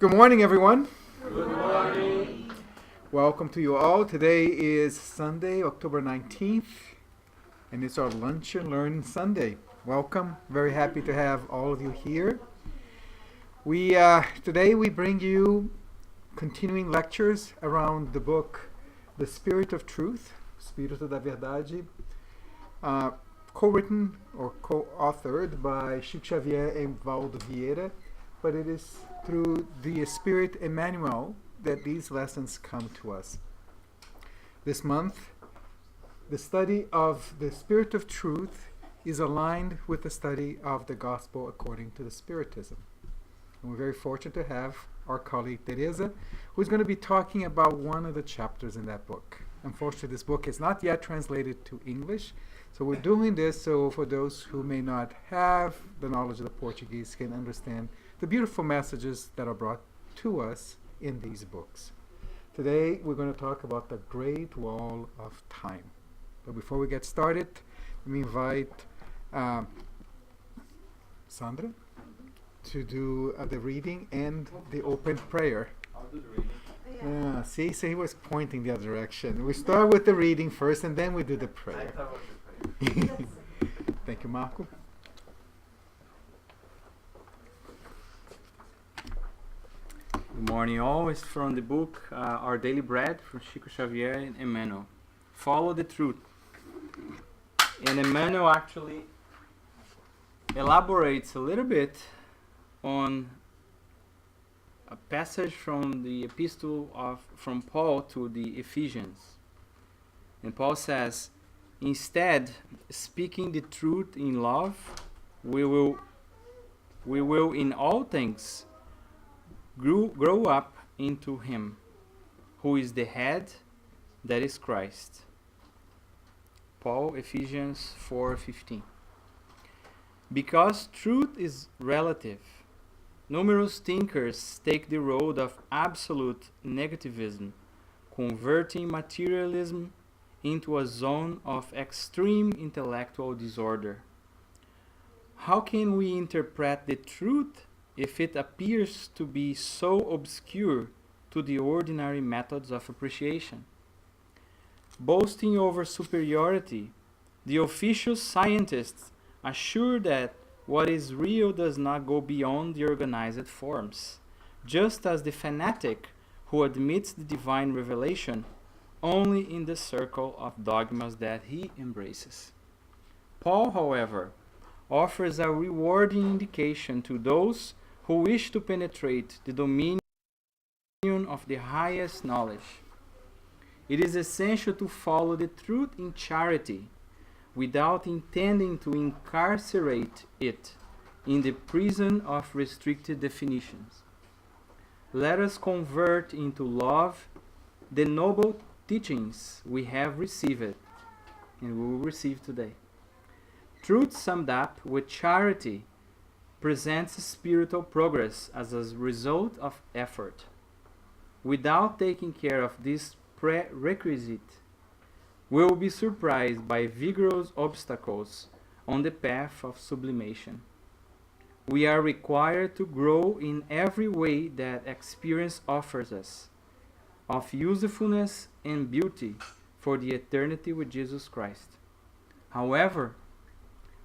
Good morning, everyone. Good morning. Welcome to you all. Today is Sunday, October 19th, and it's our Lunch and Learn Sunday. Welcome. Very happy to have all of you here. Today we bring you continuing lectures around the book The Spirit of Truth, Espírito da Verdade, co-written or co-authored by Chico Xavier and Valdo Vieira, but it is through the Spirit Emmanuel that these lessons come to us. This month, the study of the Spirit of Truth is aligned with the study of the Gospel according to the Spiritism. And we're very fortunate to have our colleague Teresa, who's going to be talking about one of the chapters in that book. Unfortunately, this book is not yet translated to English, so we're doing this so for those who may not have the knowledge of the Portuguese can understand the beautiful messages that are brought to us in these books. Today we're going to talk about the Great Wall of Time. But before we get started, let me invite Sandra to do the reading and the open prayer. I'll do the reading. See, so he was pointing the other direction. We start with the reading first and then we do the prayer. Thank you, Marco. Good morning, all. It's from the book Our Daily Bread from Chico Xavier and Emmanuel. Follow the truth. And Emmanuel actually elaborates a little bit on a passage from the epistle from Paul to the Ephesians. And Paul says, instead, speaking the truth in love, we will in all things grow up into him, who is the head, that is Christ. Paul, Ephesians 4:15. Because truth is relative, numerous thinkers take the road of absolute negativism, converting materialism into a zone of extreme intellectual disorder. How can we interpret the truth if it appears to be so obscure to the ordinary methods of appreciation? Boasting over superiority, the official scientists assure that what is real does not go beyond the organized forms, just as the fanatic who admits the divine revelation only in the circle of dogmas that he embraces. Paul, however, offers a rewarding indication to those who wish to penetrate the dominion of the highest knowledge. It is essential to follow the truth in charity without intending to incarcerate it in the prison of restricted definitions. Let us convert into love the noble teachings we have received and we will receive today. Truth summed up with charity presents spiritual progress as a result of effort. Without taking care of this prerequisite, we will be surprised by vigorous obstacles on the path of sublimation. We are required to grow in every way that experience offers us, of usefulness and beauty for the eternity with Jesus Christ. However,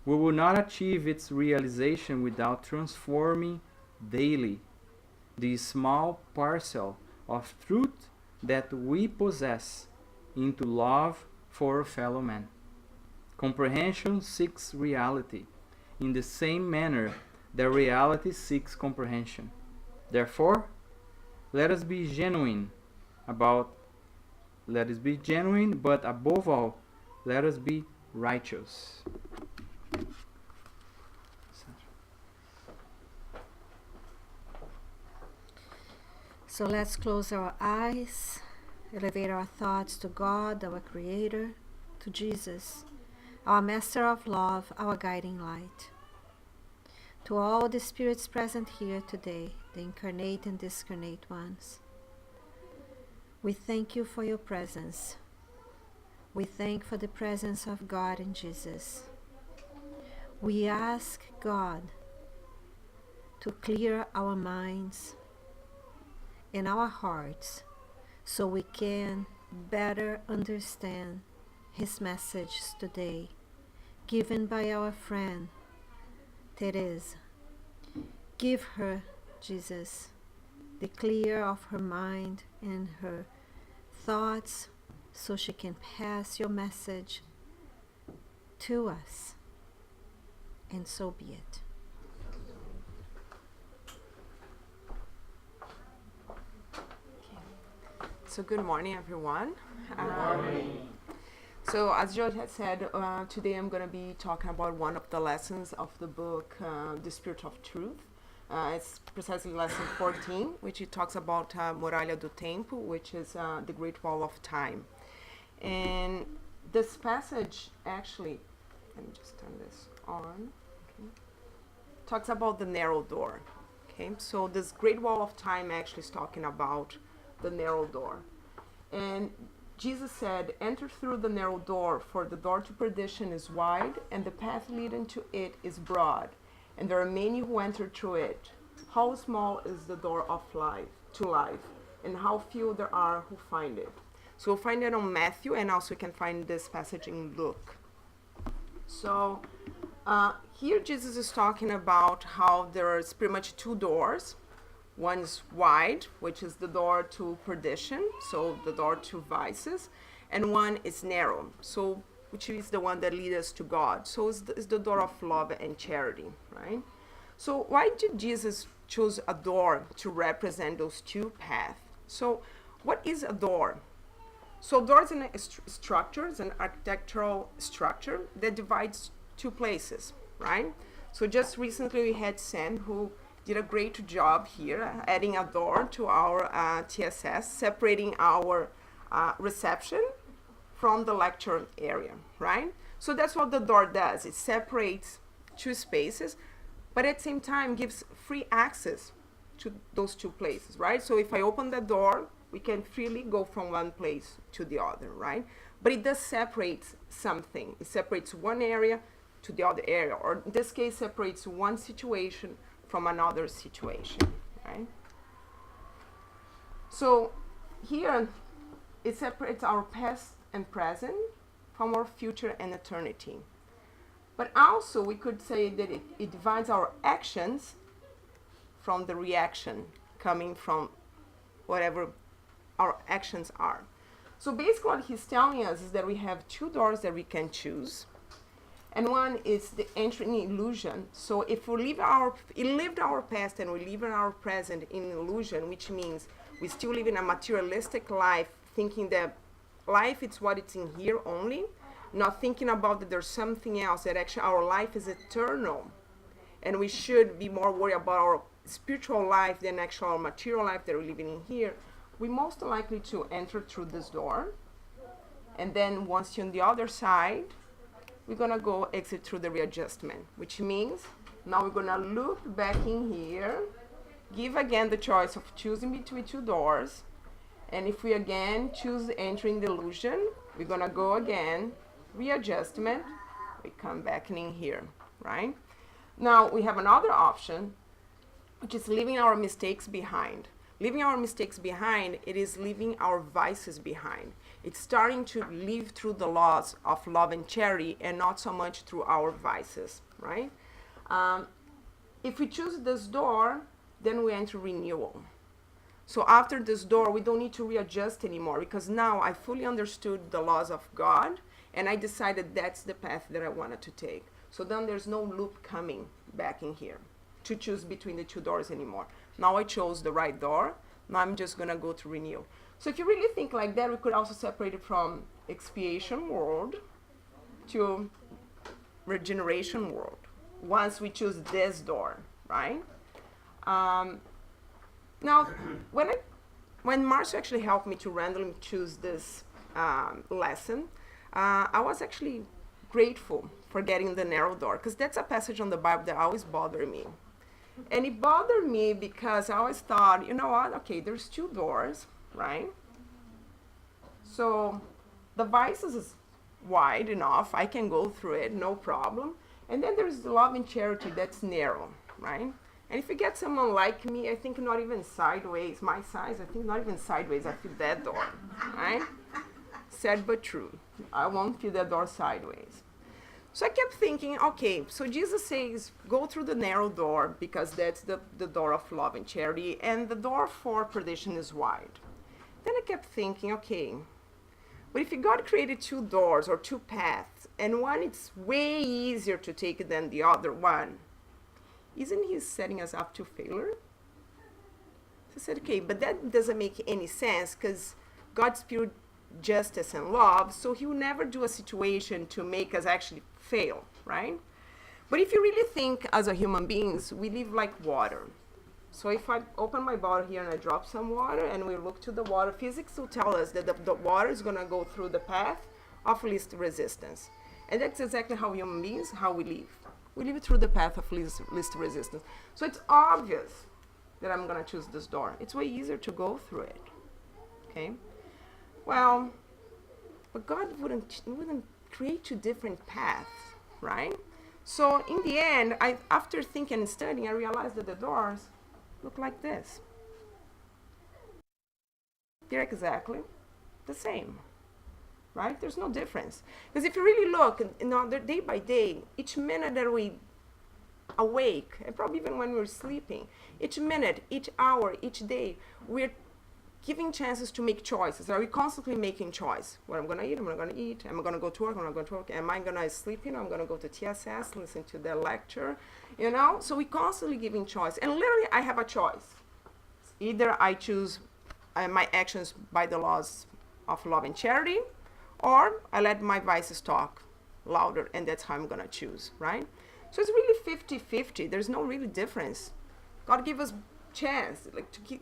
we will not achieve its realization without transforming daily the small parcel of truth that we possess into love for a fellow man. Comprehension seeks reality in the same manner that reality seeks comprehension. Therefore, let us be genuine, but above all, let us be righteous. So let's close our eyes, elevate our thoughts to God, our Creator, to Jesus, our Master of Love, our guiding light. To all the spirits present here today, the incarnate and discarnate ones, we thank you for your presence. We thank for the presence of God in Jesus. We ask God to clear our minds, in our hearts so we can better understand his message today, given by our friend Teresa. Give her, Jesus, the clear of her mind and her thoughts so she can pass your message to us. And so be it. So good morning, everyone. So as George had said, today I'm going to be talking about one of the lessons of the book, The Spirit of Truth. It's precisely lesson 14, which it talks about Muralha do Tempo, which is the Great Wall of Time. And this passage actually, let me just turn this on, okay, talks about the narrow door. Okay, so this Great Wall of Time actually is talking about the narrow door. And Jesus said, enter through the narrow door, for the door to perdition is wide, and the path leading to it is broad, and there are many who enter through it. How small is the door of life to life, and how few there are who find it. So we'll find it on Matthew, and also you can find this passage in Luke. So here Jesus is talking about how there's pretty much two doors. One is wide, which is the door to perdition, so the door to vices, and one is narrow, so which is the one that leads us to God. So it's the door of love and charity, right? So why did Jesus choose a door to represent those two paths? So what is a door? So doors in a structure is an architectural structure that divides two places, right? So just recently we had Sam who did a great job here, adding a door to our TSS, separating our reception from the lecture area, right? So that's what the door does. It separates two spaces, but at the same time gives free access to those two places, right? So if I open the door, we can freely go from one place to the other, right? But it does separate something. It separates one area to the other area, or in this case, separates one situation from another situation, right? So here it separates our past and present from our future and eternity. But also we could say that it divides our actions from the reaction coming from whatever our actions are. So basically what he's telling us is that we have two doors that we can choose. And one is the entering illusion. So if we lived our past and we live in our present in illusion, which means we still live in a materialistic life, thinking that life is what it's in here only, not thinking about that there's something else, that actually our life is eternal. And we should be more worried about our spiritual life than actually our material life that we're living in here. We're most likely to enter through this door. And then once you're on the other side, we're gonna go exit through the readjustment, which means now we're gonna loop back in here, give again the choice of choosing between two doors, and if we again choose entering the illusion, we're gonna go again, readjustment, we come back in here, right? Now we have another option, which is leaving our mistakes behind. Leaving our mistakes behind, it is leaving our vices behind. It's starting to live through the laws of love and charity and not so much through our vices, right? If we choose this door, then we enter renewal. So after this door, we don't need to readjust anymore because now I fully understood the laws of God and I decided that's the path that I wanted to take. So then there's no loop coming back in here to choose between the two doors anymore. Now I chose the right door. Now I'm just gonna go to renew. So if you really think like that, we could also separate it from expiation world to regeneration world once we choose this door, right? Now, when Marcio actually helped me to randomly choose this lesson, I was actually grateful for getting the narrow door, because that's a passage on the Bible that always bothered me. And it bothered me because I always thought, you know what, okay, there's two doors, right? So the vices is wide enough, I can go through it, no problem. And then there's the love and charity that's narrow, right? And if you get someone like me, I think not even sideways, my size, I think not even sideways, I feel that door, right? Sad but true. I won't feel that door sideways. So I kept thinking, okay, so Jesus says, go through the narrow door because that's the door of love and charity, and the door for perdition is wide. Then I kept thinking, okay, but if God created two doors or two paths, and one it's way easier to take than the other one, isn't he setting us up to failure? So I said, okay, but that doesn't make any sense because God's pure justice and love, so he will never do a situation to make us actually fail, right? But if you really think as a human beings, we live like water. So if I open my bottle here and I drop some water and we look to the water, physics will tell us that the water is going to go through the path of least resistance. And that's exactly how human beings, how we live. We live through the path of least resistance. So it's obvious that I'm going to choose this door. It's way easier to go through it. Okay? Well, but God wouldn't create two different paths, right? So in the end, after thinking and studying, I realized that the doors look like this. They're exactly the same, right? There's no difference. Because if you really look, day by day, each minute that we awake, and probably even when we're sleeping, each minute, each hour, each day, we're giving chances to make choices. Are we constantly making choice? What I'm going to eat, I'm not going to eat. Am I going to go to work? I'm not going to work. Am I going to sleep? I'm going to go to TSS, listen to the lecture, So we're constantly giving choice. And literally, I have a choice. Either I choose my actions by the laws of love and charity, or I let my vices talk louder, and that's how I'm going to choose, right? So it's really 50-50. There's no really difference. God gave us chance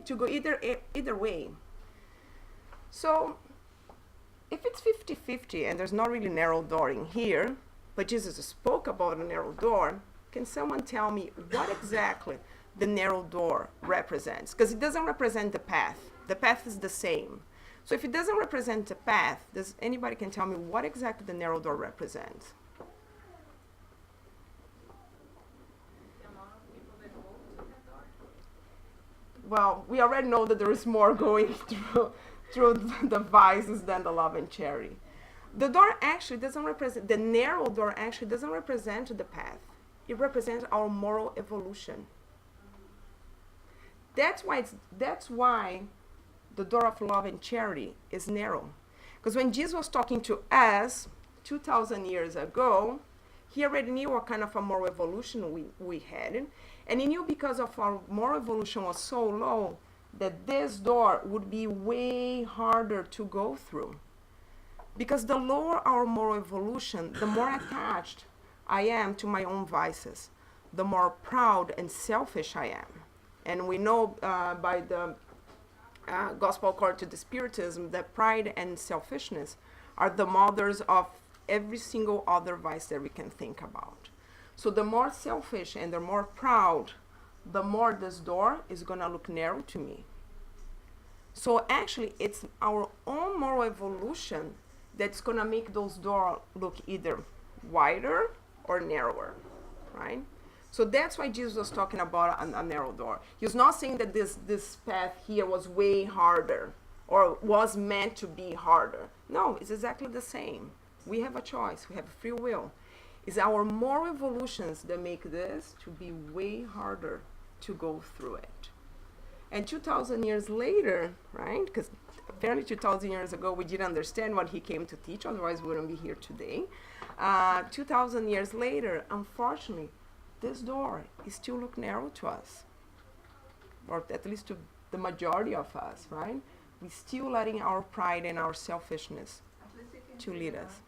to go either way. So if it's 50-50 and there's not really narrow door in here, but Jesus spoke about a narrow door, can someone tell me what exactly the narrow door represents? Because it doesn't represent the path. The path is the same. So if it doesn't represent the path, does anybody can tell me what exactly the narrow door represents? Well, we already know that there is more going through the vices than the love and charity. The door actually doesn't represent, the narrow door actually doesn't represent the path. It represents our moral evolution. That's why the door of love and charity is narrow. Because when Jesus was talking to us 2,000 years ago, he already knew what kind of a moral evolution we had. And he knew because of our moral evolution was so low that this door would be way harder to go through. Because the lower our moral evolution, the more attached I am to my own vices, the more proud and selfish I am. And we know by the gospel according to the Spiritism that pride and selfishness are the mothers of every single other vice that we can think about. So the more selfish and the more proud, the more this door is going to look narrow to me. So actually, it's our own moral evolution that's going to make those doors look either wider or narrower, right? So that's why Jesus was talking about a narrow door. He was not saying that this path here was way harder or was meant to be harder. No, it's exactly the same. We have a choice. We have free will. It's our moral evolutions that make this to be way harder to go through it. And 2,000 years later, right? Because apparently 2,000 years ago we didn't understand what he came to teach, otherwise we wouldn't be here today. 2,000 years later, unfortunately, this door is still look narrow to us, or at least to the majority of us, right? We're still letting our pride and our selfishness to lead us.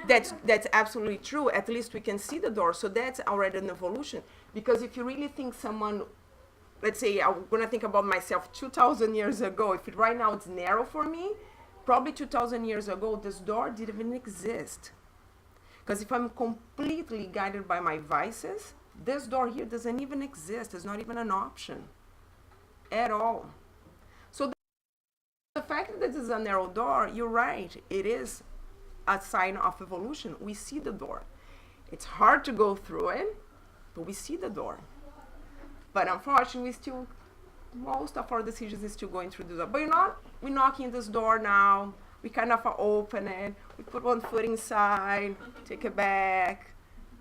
That's absolutely true. At least we can see the door. So that's already an evolution. Because if you really think someone, let's say I'm going to think about myself 2,000 years ago, if right now it's narrow for me, probably 2,000 years ago, this door didn't even exist. Because if I'm completely guided by my vices, this door here doesn't even exist. It's not even an option at all. So the fact that this is a narrow door, you're right, it is a sign of evolution. We see the door. It's hard to go through it, but we see the door. But unfortunately, most of our decisions is still going through the door. But we're knocking this door now. We kind of open it. We put one foot inside, take it back,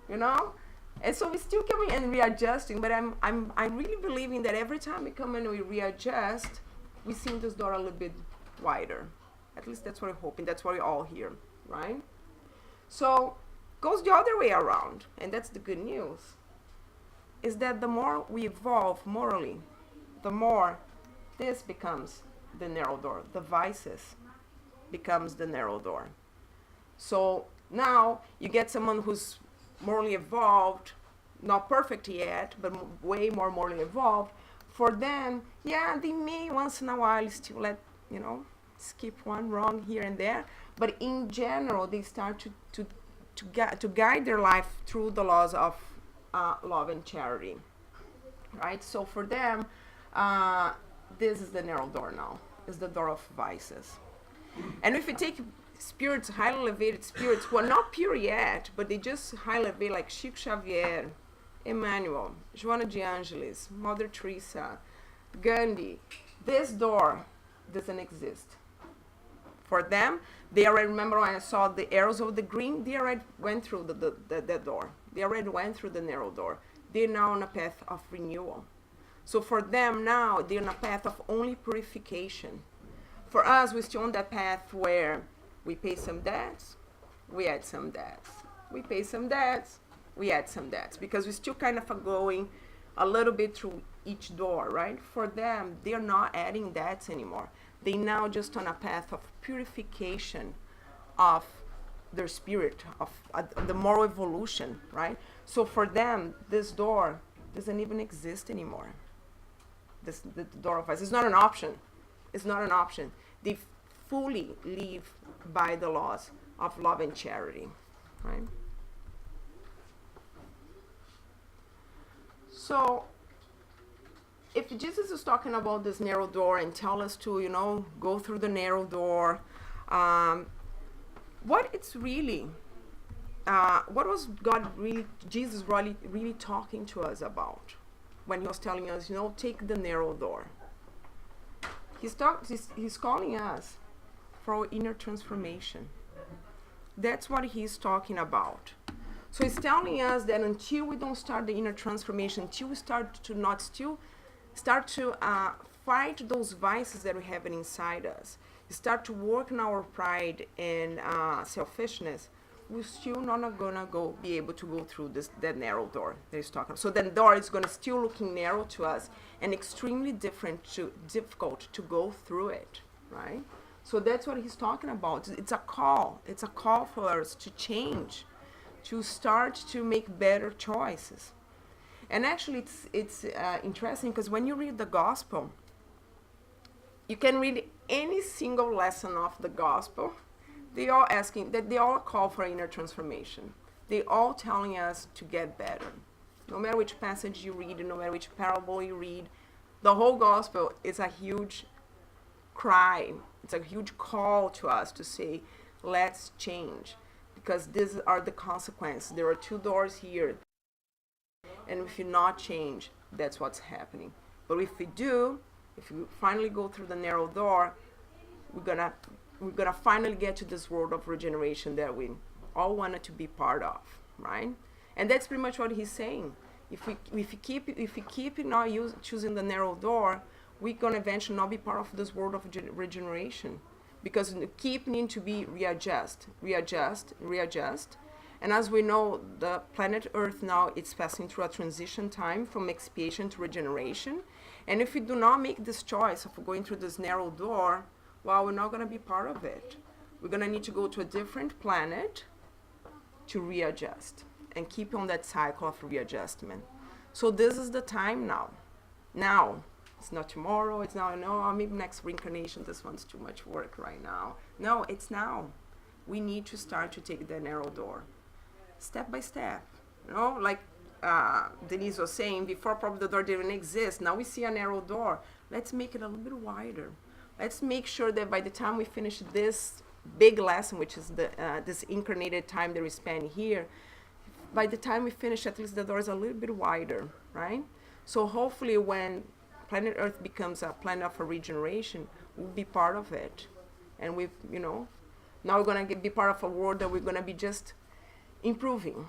And so we're still coming and readjusting. But I'm really believing that every time we come and we readjust, we see this door a little bit wider. At least that's what we're hoping. That's what we're all here, right? So goes the other way around, and that's the good news. Is that the more we evolve morally, the more this becomes the narrow door. The vices becomes the narrow door. So now you get someone who's morally evolved, not perfect yet, but way more morally evolved. For them, yeah, they may once in a while still let, skip one wrong here and there. But in general, they start to guide their life through the laws of love and charity, right? So for them, this is the narrow door now. Is the door of vices. And if you take spirits, highly elevated spirits who are not pure yet, but they just highly elevated, like Chico Xavier, Emmanuel, Joana de Angelis, Mother Teresa, Gandhi, this door doesn't exist. For them, they already, remember when I saw the arrows of the green, they already went through the door. They already went through the narrow door. They're now on a path of renewal. So for them now, they're on a path of only purification. For us, we're still on that path where we pay some debts, we add some debts. We pay some debts, we add some debts. Because we're still kind of going a little bit through each door, right? For them, they're not adding debts anymore. They now just on a path of purification of their spirit, of the moral evolution, right? So for them, this door doesn't even exist anymore. The door of vice. It's not an option. It's not an option. They fully live by the laws of love and charity, right? So if Jesus is talking about this narrow door and tell us to, go through the narrow door, what it's really, what was Jesus really talking to us about when he was telling us, take the narrow door? He's calling us for our inner transformation. That's what he's talking about. So he's telling us that until we don't start the inner transformation, until we start to fight those vices that we have inside us, start to work on our pride and selfishness, we're still not gonna be able to go through that narrow door that he's talking about. So that door is gonna still looking narrow to us and extremely difficult to go through it, right? So that's what he's talking about. It's a call. It's a call for us to change, to start to make better choices. And actually, it's interesting because when you read the gospel, you can read any single lesson of the gospel. They all call for inner transformation. They all telling us to get better. No matter which passage you read, no matter which parable you read, the whole gospel is a huge cry. It's a huge call to us to say, let's change. Because these are the consequences. There are two doors here. And if you not change, that's what's happening. But if we do, if we finally go through the narrow door, we're gonna finally get to this world of regeneration that we all wanted to be part of, right? And that's pretty much what he's saying. If we keep not choosing the narrow door, we're gonna eventually not be part of this world of regeneration, because we keep needing to be readjust. And as we know, the planet Earth now is passing through a transition time from expiation to regeneration. And if we do not make this choice of going through this narrow door, well, we're not going to be part of it. We're going to need to go to a different planet to readjust and keep on that cycle of readjustment. So this is the time now. Now. It's not tomorrow. It's now, no, maybe next reincarnation. This one's too much work right now. No, it's now. We need to start to take the narrow door. Step by step. Like Denise was saying before, probably the door didn't exist. Now we see a narrow door. Let's make it a little bit wider. Let's make sure that by the time we finish this big lesson, which is this incarnated time that we spend here, by the time we finish, at least the door is a little bit wider, right? So hopefully when planet Earth becomes a planet of regeneration, we'll be part of it. And we've, now we're going to be part of a world that we're going to be just improving.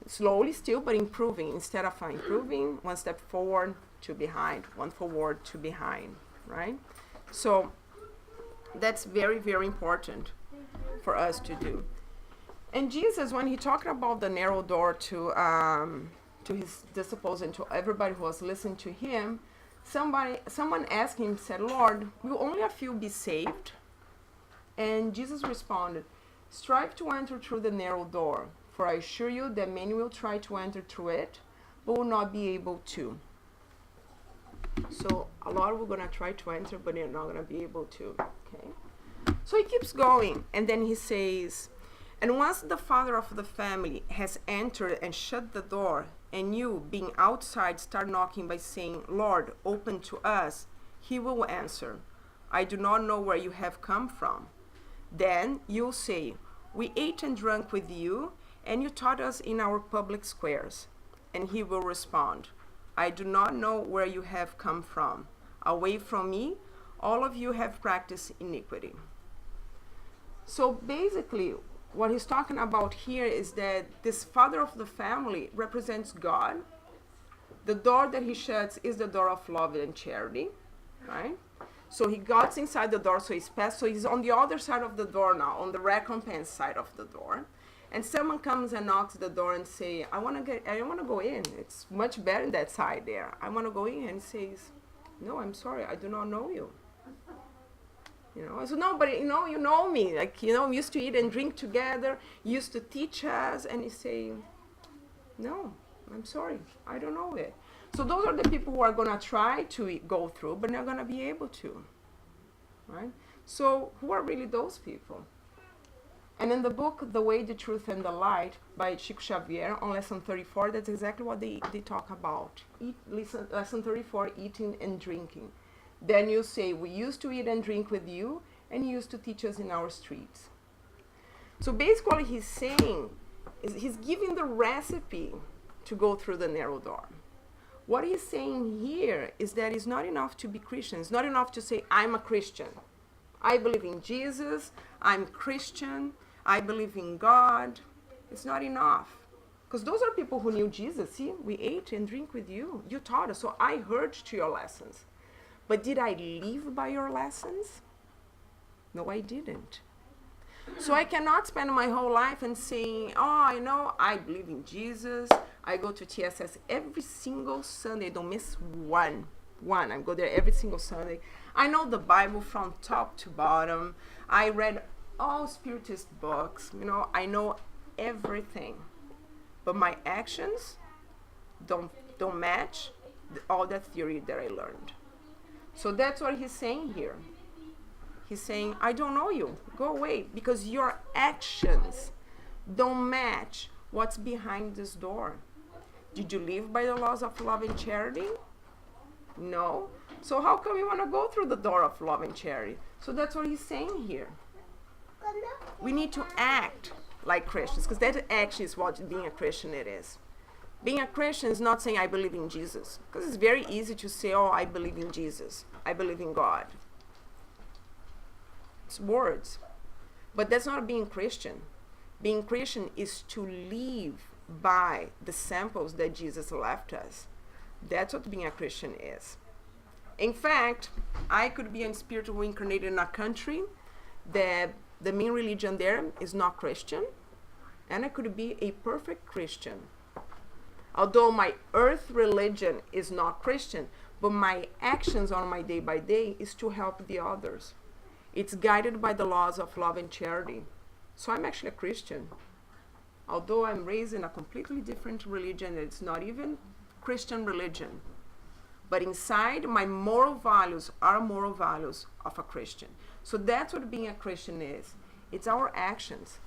Slowly still, but improving. Instead of improving, one step forward, two behind, one forward, two behind, right? So that's very, very important for us to do. And Jesus, when he talked about the narrow door to his disciples and to everybody who was listening to him, someone asked him, said, "Lord, will only a few be saved?" And Jesus responded, "Strive to enter through the narrow door, for I assure you that many will try to enter through it, but will not be able to." So a lot are going to try to enter, but they're not going to be able to. Okay. So he keeps going, and then he says, "And once the father of the family has entered and shut the door, and you, being outside, start knocking by saying, 'Lord, open to us,' he will answer, 'I do not know where you have come from.' Then you'll say, 'We ate and drank with you, and you taught us in our public squares.' And he will respond, 'I do not know where you have come from. Away from me, all of you have practiced iniquity." So basically, what he's talking about here is that this father of the family represents God. The door that he shuts is the door of love and charity, right? So he got inside the door, so he's passed. So he's on the other side of the door now, on the recompense side of the door. And someone comes and knocks the door and say, I want to go in. It's much better in that side there. I want to go in. And he says, "No, I'm sorry, I do not know you." I said, "No, but you know me. Like, we used to eat and drink together. You used to teach us." And he say, "No, I'm sorry, I don't know it." So those are the people who are going to try to go through, but not going to be able to, right? So who are really those people? And in the book, The Way, the Truth, and the Light, by Chico Xavier, on lesson 34, that's exactly what they talk about. Lesson 34, eating and drinking. Then you say, "We used to eat and drink with you, and you used to teach us in our streets." So basically what he's saying is he's giving the recipe to go through the narrow door. What he's saying here is that it's not enough to be Christian. It's not enough to say, "I'm a Christian. I believe in Jesus. I'm Christian. I believe in God." It's not enough. Because those are people who knew Jesus. See, we ate and drink with you. You taught us. So I heard to your lessons. But did I live by your lessons? No, I didn't. So I cannot spend my whole life and saying, "Oh, I believe in Jesus. I go to TSS every single Sunday. Don't miss one. I go there every single Sunday. I know the Bible from top to bottom. I read all Spiritist books. I know everything. But my actions don't match all that theory that I learned." So that's what he's saying here. He's saying, "I don't know you. Go away, because your actions don't match what's behind this door. Did you live by the laws of love and charity? No. So how come you want to go through the door of love and charity?" So that's what he's saying here. We need to act like Christians, because that actually is what being a Christian it is. Being a Christian is not saying "I believe in Jesus," because it's very easy to say, "Oh, I believe in Jesus. I believe in God." It's words. But that's not being Christian. Being Christian is to live by the samples that Jesus left us. That's what being a Christian is. In fact, I could be a spiritual reincarnated in a country that the main religion there is not Christian, and I could be a perfect Christian. Although my earth religion is not Christian, but my actions on my day by day is to help the others. It's guided by the laws of love and charity. So I'm actually a Christian. Although I'm raised in a completely different religion, it's not even Christian religion. But inside, my moral values are moral values of a Christian. So that's what being a Christian is. It's our actions.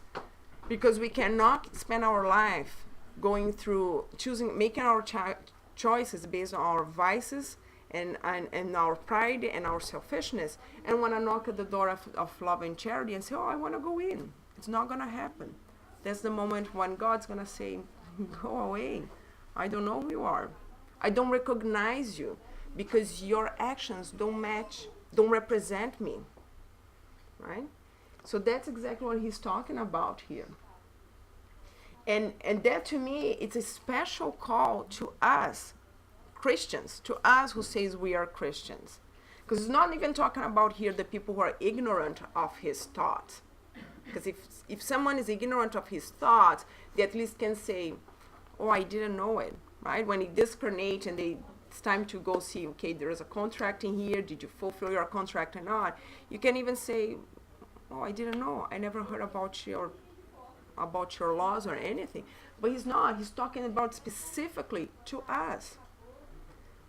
Because we cannot spend our life going through making our choices based on our vices and our pride and our selfishness, and want to knock at the door of love and charity and say, "Oh, I want to go in." It's not going to happen. That's the moment when God's going to say, "Go away. I don't know who you are. I don't recognize you because your actions don't match, don't represent me, right? So that's exactly what he's talking about here. And that to me, it's a special call to us Christians, to us who says we are Christians. Because it's not even talking about here the people who are ignorant of his thoughts. Because if someone is ignorant of his thoughts, they at least can say, oh, I didn't know it, right? When it discarnates and it's time to go see, okay, there is a contract in here, did you fulfill your contract or not? You can even say, oh, I didn't know, I never heard about your laws or anything. But he's not, he's talking about specifically to us,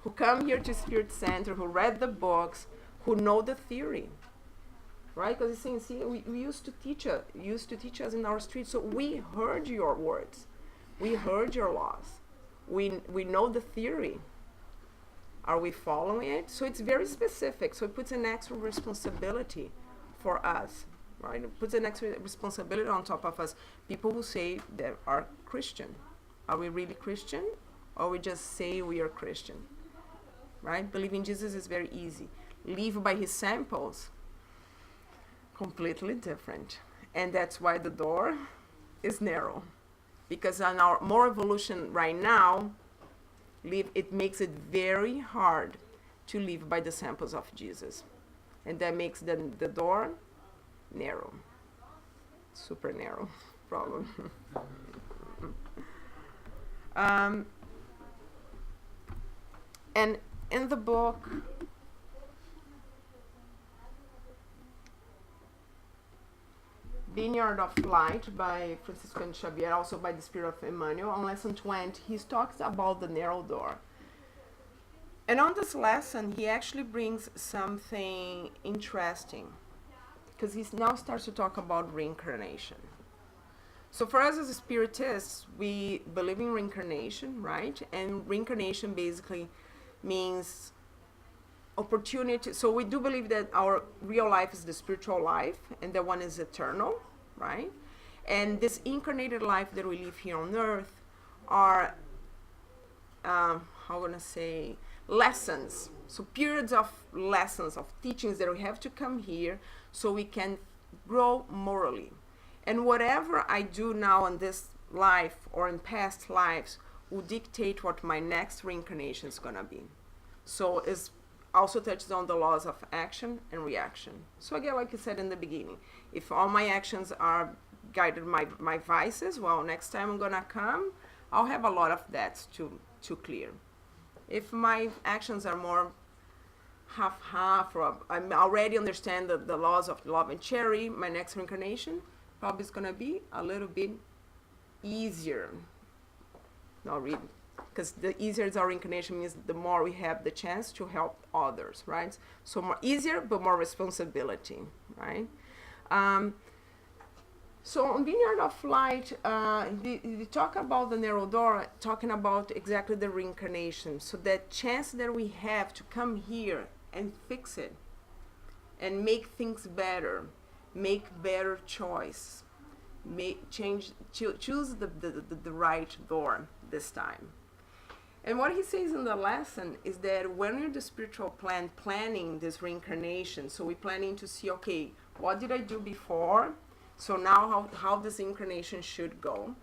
who come here to Spirit Center, who read the books, who know the theory. Right? Because he's saying, see, we used to teach us in our streets, so we heard your words. We heard your laws. We know the theory. Are we following it? So it's very specific. So it puts an extra responsibility for us. Right? It puts an extra responsibility on top of us. People who say they are Christian. Are we really Christian? Or we just say we are Christian? Right? Believing Jesus is very easy. Live by his samples, completely different. And that's why the door is narrow. Because on our more evolution right now, it makes it very hard to live by the samples of Jesus. And that makes the door narrow. Super narrow problem. And in the book, Vineyard of Light by Francisco Xavier, also by the Spirit of Emmanuel, on lesson 20, he talks about the narrow door. And on this lesson, he actually brings something interesting, because he now starts to talk about reincarnation. So for us as Spiritists, we believe in reincarnation, right? And reincarnation basically means opportunity. So we do believe that our real life is the spiritual life, and that one is eternal, right? And this incarnated life that we live here on earth are, lessons. So periods of lessons, of teachings that we have to come here so we can grow morally. And whatever I do now in this life or in past lives will dictate what my next reincarnation is going to be. So it also touches on the laws of action and reaction. So again, like I said in the beginning, if all my actions are guided by my vices, well, next time I'm going to come, I'll have a lot of that to clear. If my actions are more half-half, or I already understand the laws of love and charity, my next reincarnation probably is going to be a little bit easier. Not really, because the easier our reincarnation means the more we have the chance to help others, right? So more easier, but more responsibility, right? So on Vineyard of Light, they talk about the narrow door, talking about exactly the reincarnation. So that chance that we have to come here and fix it and make things better, make better choice, choose the right door this time. And what he says in the lesson is that when we're the spiritual planning this reincarnation, so we're planning to see, okay, what did I do before? So now how this incarnation should go.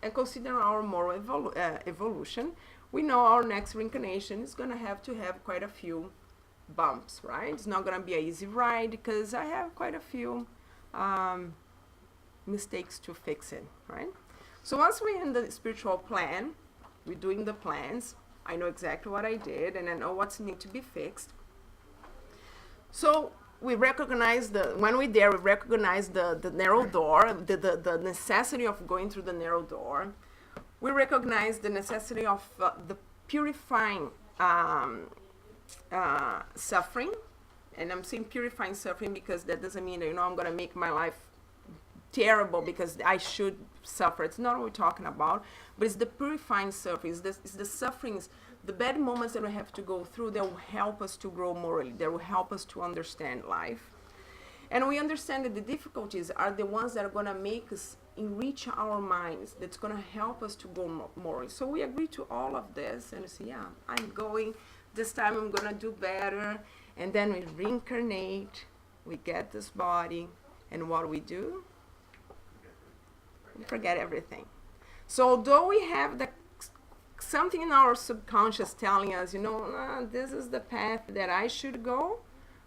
And consider our moral evolution, we know our next reincarnation is going to have quite a few bumps, right? It's not going to be an easy ride because I have quite a few mistakes to fix it, right? So once we're in the spiritual plan, we're doing the plans, I know exactly what I did and I know what's need to be fixed. So we recognize when we're there, we recognize the narrow door, the necessity of going through the narrow door. We recognize the necessity of the purifying suffering. And I'm saying purifying suffering because that doesn't mean that, I'm going to make my life terrible because I should suffer. It's not what we're talking about, but it's the purifying suffering. It's the sufferings, the bad moments that we have to go through that will help us to grow morally, that will help us to understand life. And we understand that the difficulties are the ones that are going to make us enrich our minds, that's going to help us to go more. So we agree to all of this and say, yeah, I'm going, this time I'm going to do better. And then we reincarnate, we get this body, and what we do? We forget everything. So although we have something in our subconscious telling us, this is the path that I should go,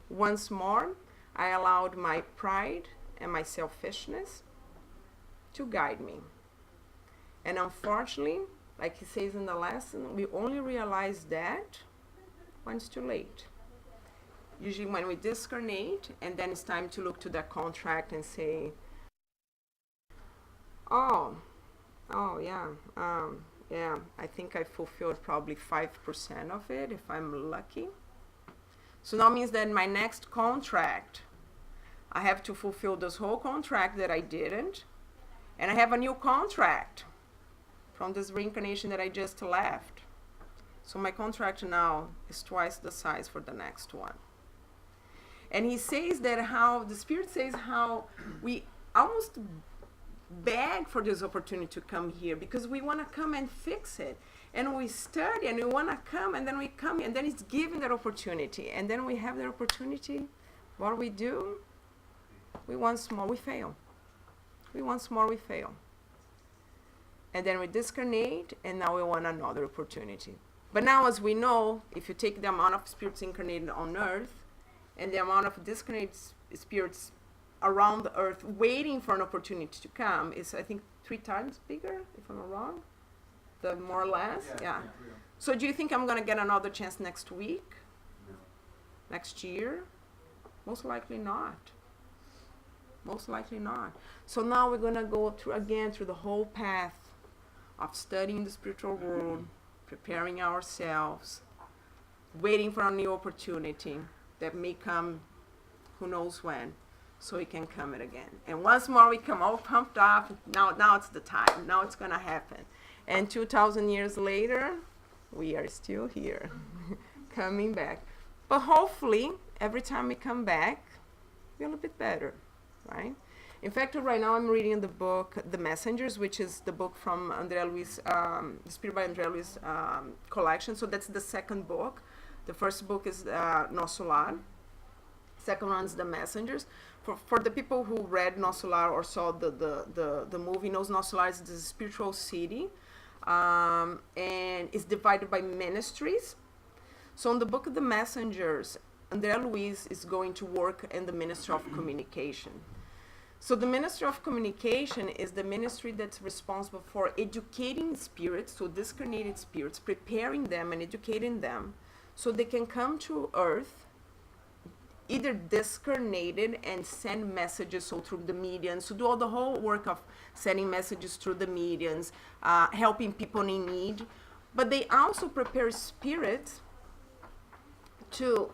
once more, I allowed my pride and my selfishness to guide me. And unfortunately, like he says in the lesson, we only realize that when it's too late. Usually when we discarnate, and then it's time to look to that contract and say, yeah, I think I fulfilled probably 5% of it if I'm lucky. So that means that my next contract, I have to fulfill this whole contract that I didn't, and I have a new contract from this reincarnation that I just left. So my contract now is twice the size for the next one. And he says that the Spirit says how we almost beg for this opportunity to come here because we want to come and fix it. And we study and we want to come, and then we come, and then it's given that opportunity. And then we have that opportunity. What we do? Once more we fail. Once more we fail. And then we discarnate, and now we want another opportunity. But now, as we know, if you take the amount of spirits incarnated on Earth and the amount of discarnated spirits around the Earth waiting for an opportunity to come, is, I think, 3 times bigger, if I'm not wrong. The more or less, yeah. So do you think I'm going to get another chance next week? No. Next year? Most likely not. Most likely not. So now we're going to go through the whole path of studying the spiritual world, preparing ourselves, waiting for a new opportunity that may come who knows when, so we can come it again. And once more we come all pumped up. Now it's the time. Now it's going to happen. And 2,000 years later, we are still here, coming back. But hopefully, every time we come back, we're a little bit better, right? In fact, right now I'm reading the book, The Messengers, which is the book from André Luiz, the Spirit by André Luiz collection. So that's the second book. The first book is Nosso Lar. Second one is The Messengers. For the people who read Nosso Lar or saw the movie, knows Nosso Lar is the spiritual city. And it's divided by ministries. So in the book of The Messengers, André Luiz is going to work in the Ministry of Communication. So the Ministry of Communication is the ministry that's responsible for educating spirits, so discarnated spirits, preparing them and educating them so they can come to Earth, either discarnated and send messages, so through the mediums, so do all the whole work of sending messages through the mediums, helping people in need. But they also prepare spirits to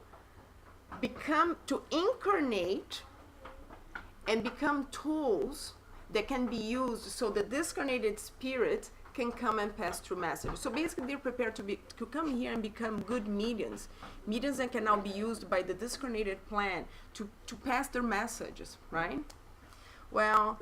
incarnate and become tools that can be used so the discarnated spirits can come and pass through messages. So basically they're prepared to come here and become good mediums that can now be used by the discarnated plan to pass their messages, right? Well,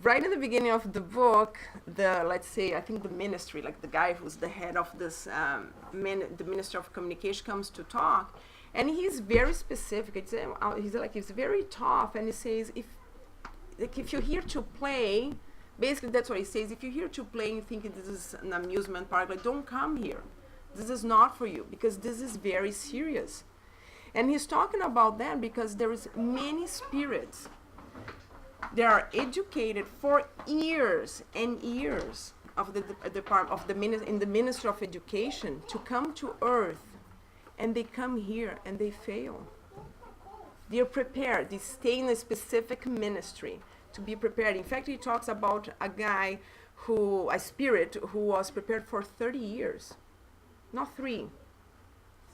right in the beginning of the book, let's say, I think the ministry, like the guy who's the head of this, the Ministry of Communication comes to talk, and he's very specific. He's very tough, and he says, if you're here to play, basically that's what he says, if you're here to play and you think this is an amusement park, like, don't come here. This is not for you, because this is very serious. And he's talking about that because there is many spirits that are educated for years and years of in the Ministry of Education to come to Earth, and they come here and they fail. They're prepared. They stay in a specific ministry to be prepared. In fact, he talks about a spirit who was prepared for 30 years. Not 3,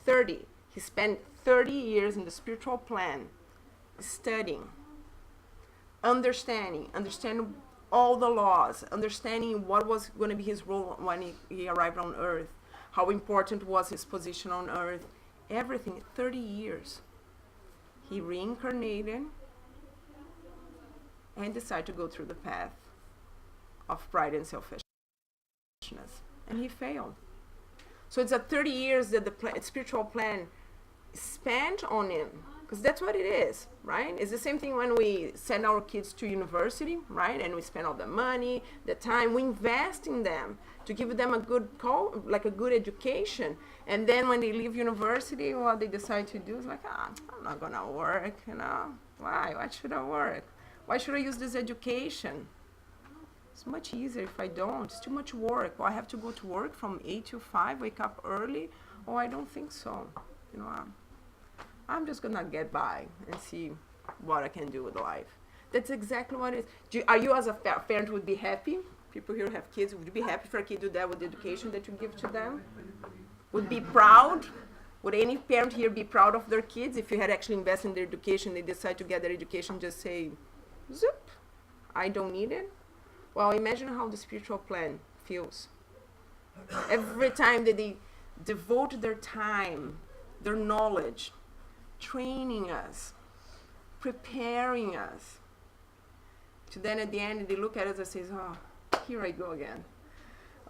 30. He spent 30 years in the spiritual plan, studying, understanding all the laws, understanding what was going to be his role when he arrived on Earth, how important was his position on Earth, everything, 30 years. He reincarnated and decided to go through the path of pride and selfishness. And he failed. So it's 30 years that the spiritual plan spent on him, because that's what it is, right? It's the same thing when we send our kids to university, right? And we spend all the money, the time, we invest in them to give them a good a good education. And then when they leave university, what they decide to do is like, I'm not gonna work, you know? Why? Why should I work? Why should I use this education? It's much easier if I don't. It's too much work. Well, I have to go to work from 8 to 5, wake up early. Oh, I don't think so. You know, I'm just gonna get by and see what I can do with life. That's exactly what it is. Are you as a parent would be happy? People here have kids. Would you be happy for a kid to do that with the education that you give to them? Would be proud? Would any parent here be proud of their kids if you had actually invested in their education, they decide to get their education, just say, zip, I don't need it? Well, imagine how the spiritual plan feels. Every time that they devote their time, their knowledge, training us, preparing us, to then at the end they look at us and say, oh, here I go again.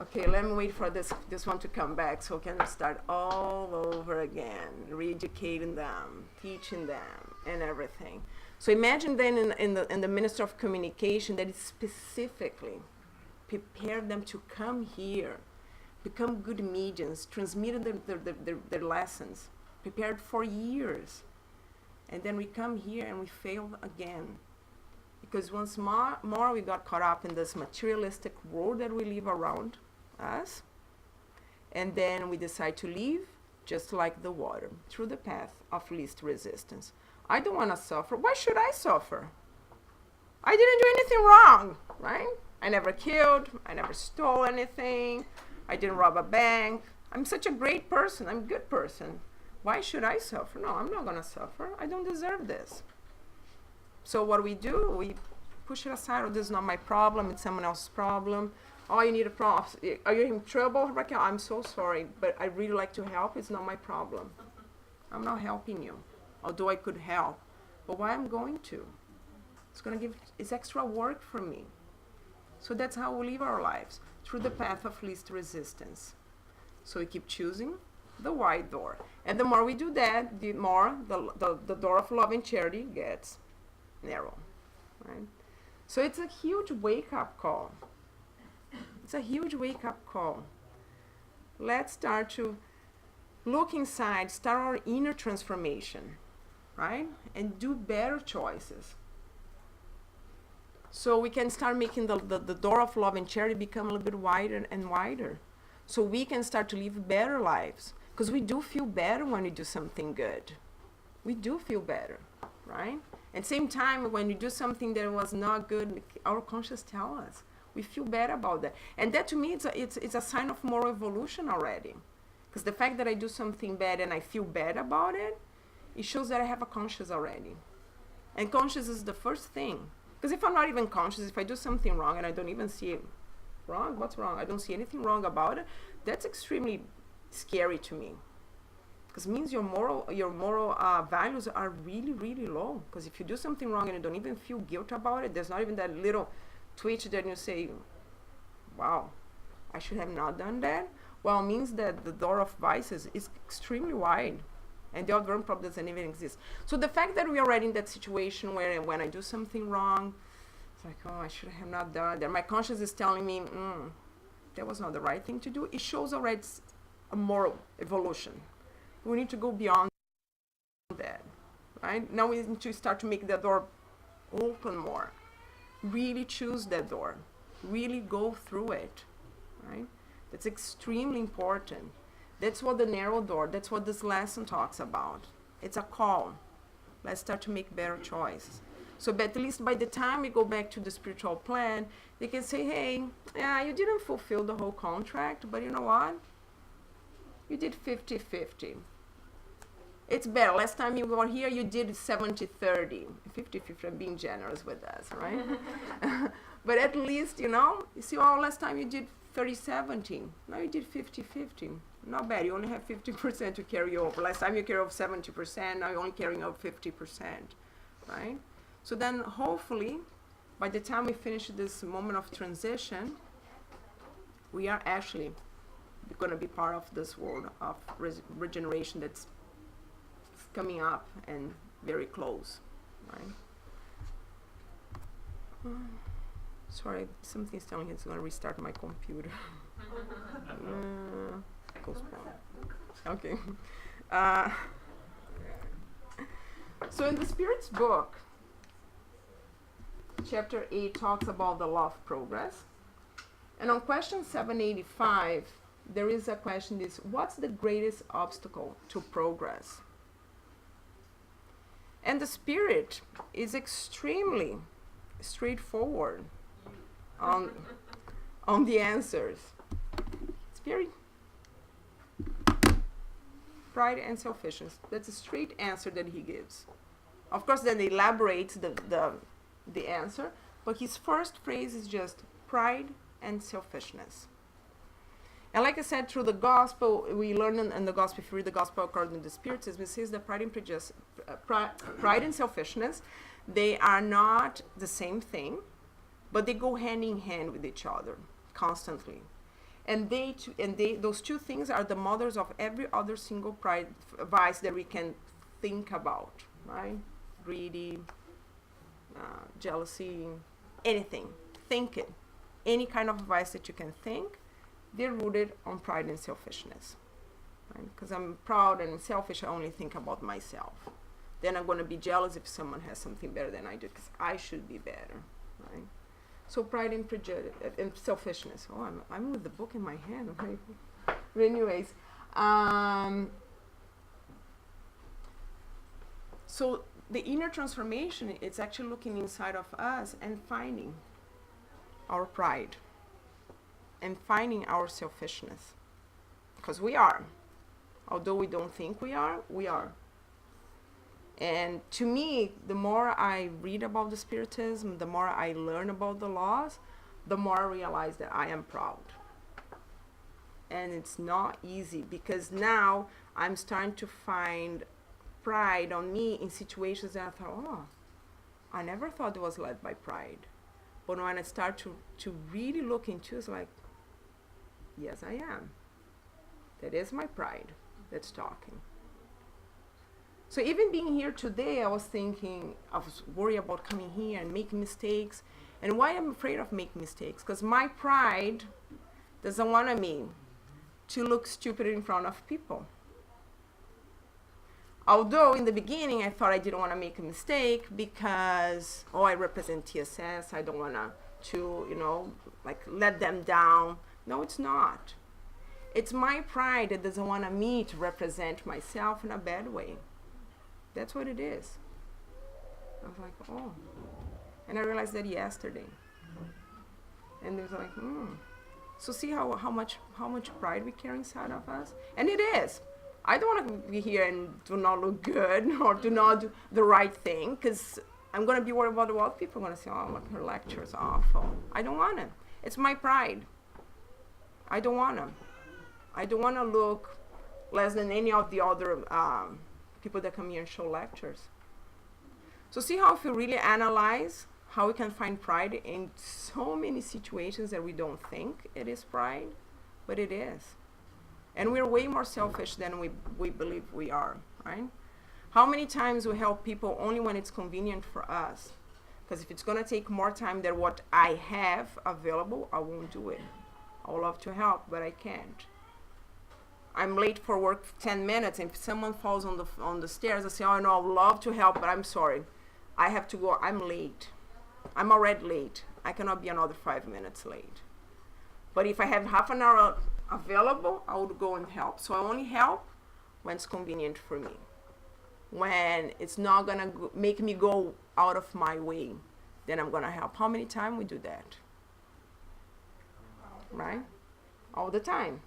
Okay, let me wait for this one to come back so we can start all over again, re-educating them, teaching them, and everything. So imagine then in the Ministry of Communication that is specifically prepare them to come here, become good mediums, transmit their lessons, prepared for years. And then we come here and we fail again. Because once more we got caught up in this materialistic world that we live around us. And then we decide to leave, just like the water, through the path of least resistance. I don't want to suffer. Why should I suffer? I didn't do anything wrong, right? I never killed. I never stole anything. I didn't rob a bank. I'm such a great person. I'm a good person. Why should I suffer? No, I'm not going to suffer. I don't deserve this. So what we do, we push it aside. Oh, this is not my problem. It's someone else's problem. Oh, you need a problem. Are you in trouble, Raquel? I'm so sorry, but I really like to help. It's not my problem. I'm not helping you, although I could help. But why I'm going to? It's extra work for me. So that's how we live our lives, through the path of least resistance. So we keep choosing the wide door. And the more we do that, the more the door of love and charity gets narrow, right? So it's a huge wake-up call. It's a huge wake-up call. Let's start to look inside, start our inner transformation, right? And do better choices. So we can start making the door of love and charity become a little bit wider and wider. So we can start to live better lives. Because we do feel better when we do something good. We do feel better, right? At the same time, when we do something that was not good, our conscience tells us. We feel bad about that. And that to me, it's a sign of moral evolution already. Because the fact that I do something bad and I feel bad about it, it shows that I have a conscience already. And conscience is the first thing. Because if I'm not even conscious, if I do something wrong and I don't even see it wrong, what's wrong? I don't see anything wrong about it, that's extremely scary to me. Because it means your moral values are really, really low. Because if you do something wrong and you don't even feel guilt about it, there's not even that little twitch that you say, wow, I should have not done that. Well, it means that the door of vices is extremely wide. And the other one probably doesn't even exist. So the fact that we are already in that situation where when I do something wrong, it's like, oh, I should have not done that. My conscience is telling me, that was not the right thing to do. It shows already a moral evolution. We need to go beyond that, right? Now we need to start to make the door open more. Really choose that door. Really go through it, right? That's extremely important. That's what the narrow door, that's what this lesson talks about. It's a call. Let's start to make better choices. So but at least by the time we go back to the spiritual plan, they can say, hey, yeah, you didn't fulfill the whole contract, but you know what? You did 50-50. It's better. Last time you were here, you did 70-30. 50-50, I'm being generous with us, right? But at least, you see, last time you did 30-70. Now you did 50-50. Not bad. You only have 50% to carry over. Last time you carried over 70%. Now you're only carrying over 50%, right? So then hopefully by the time we finish this moment of transition, we are actually going to be part of this world of regeneration that's coming up and very close, right? Sorry, something's telling me it's going to restart my computer. Postpone. Okay. So in the Spirit's book, chapter 8 talks about the law of progress. And on question 785, there is a question is, what's the greatest obstacle to progress? And the Spirit is extremely straightforward on the answers. It's very pride and selfishness. That's a straight answer that he gives. Of course, then he elaborates the answer, but his first phrase is just pride and selfishness. And like I said, through the gospel, we learn in the gospel, if you read the gospel according to the Spiritism, it says that pride and selfishness, they are not the same thing, but they go hand in hand with each other constantly. And those two things are the mothers of every other single vice that we can think about, right? Greedy, jealousy, anything. Think it. Any kind of vice that you can think, they're rooted on pride and selfishness. Right? Because I'm proud and selfish, I only think about myself. Then I'm going to be jealous if someone has something better than I do, because I should be better. Right? So pride and selfishness. Oh, I'm with the book in my hand, right? But anyways, so the inner transformation, it's actually looking inside of us and finding our pride and finding our selfishness. Because we are. Although we don't think we are, we are. And to me, the more I read about the Spiritism, the more I learn about the laws, the more I realize that I am proud. And it's not easy, because now I'm starting to find pride on me in situations that I thought, oh, I never thought it was led by pride. But when I start to really look into it, it's like, yes, I am. That is my pride that's talking. So even being here today, I was worried about coming here and making mistakes. And why I'm afraid of making mistakes? Because my pride doesn't want me to look stupid in front of people. Although in the beginning I thought I didn't want to make a mistake because, I represent TSS, I don't want to let them down. No, it's not. It's my pride that doesn't want me to represent myself in a bad way. That's what it is. I was like, oh. And I realized that yesterday. And it was like, So see how much pride we carry inside of us? And it is. I don't want to be here and do not look good or do not do the right thing, because I'm going to be worried about what people are going to say. Oh, look, her lecture is awful. I don't want to. It's my pride. I don't want to. I don't want to look less than any of the other people that come here and show lectures. So see how if we really analyze how we can find pride in so many situations that we don't think it is pride, but it is. And we're way more selfish than we believe we are, right? How many times we help people only when it's convenient for us? Because if it's going to take more time than what I have available, I won't do it. I would love to help, but I can't. I'm late for work 10 minutes, and if someone falls on the stairs, I say, oh no, I would love to help, but I'm sorry. I have to go. I'm late. I'm already late. I cannot be another 5 minutes late. But if I have half an hour available, I would go and help. So I only help when it's convenient for me. When it's not going to make me go out of my way, then I'm going to help. How many times we do that? Right? All the time.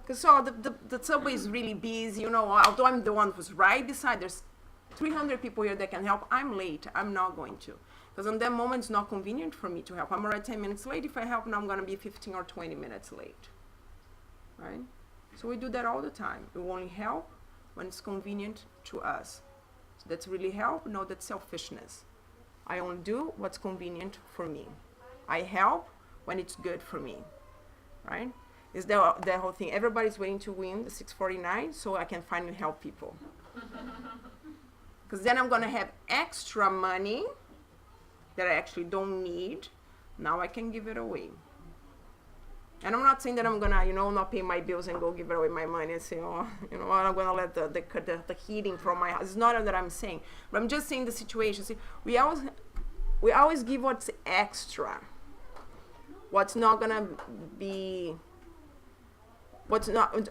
Because the subway is really busy, although I'm the one who's right beside, there's 300 people here that can help. I'm late. I'm not going to. Because on that moment, it's not convenient for me to help. I'm already 10 minutes late. If I help now, I'm going to be 15 or 20 minutes late. Right? So we do that all the time. We only help when it's convenient to us. So that's really help? No, that's selfishness. I only do what's convenient for me. I help when it's good for me, right? Is the whole thing. Everybody's waiting to win the 649 so I can finally help people. Because then I'm going to have extra money that I actually don't need. Now I can give it away. And I'm not saying that I'm going to, not pay my bills and go give away my money and say, oh, I'm going to let the heating from my house. It's not that I'm saying. But I'm just saying the situation. See, we always give what's extra. What's not going to be,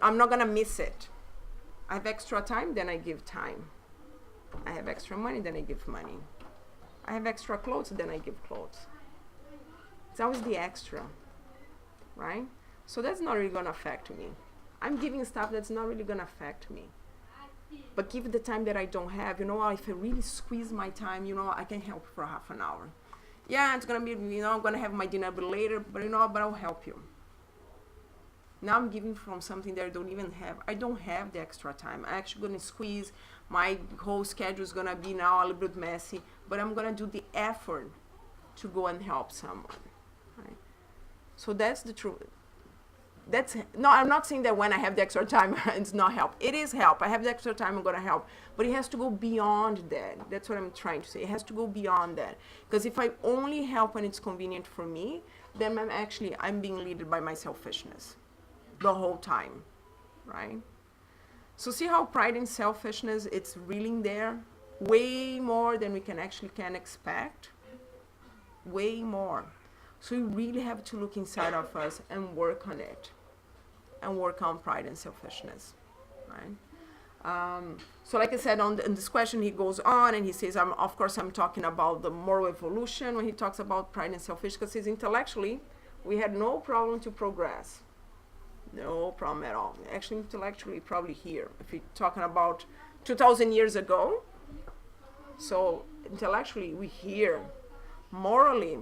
I'm not going to miss it. I have extra time, then I give time. I have extra money, then I give money. I have extra clothes, then I give clothes. It's always the extra, right? So that's not really going to affect me. I'm giving stuff that's not really going to affect me. But give the time that I don't have, if I really squeeze my time, I can help for half an hour. Yeah, it's going to be, I'm going to have my dinner a bit later, but but I'll help you. Now I'm giving from something that I don't even have. I don't have the extra time. I'm actually going to squeeze. My whole schedule is going to be now a little bit messy, but I'm going to do the effort to go and help someone. Right? So that's the truth. No, I'm not saying that when I have the extra time, it's not help. It is help. I have the extra time, I'm going to help. But it has to go beyond that. That's what I'm trying to say. It has to go beyond that. Because if I only help when it's convenient for me, then I'm being led by my selfishness the whole time, right? So see how pride and selfishness, it's really there way more than we can expect. Way more. So we really have to look inside of us and work on it, and work on pride and selfishness, right? So like I said, in this question he goes on and he says, of course I'm talking about the moral evolution when he talks about pride and selfishness, because he says intellectually we had no problem to progress. No problem at all. Actually, intellectually, probably here. If you're talking about 2,000 years ago, so intellectually, we're here. Morally,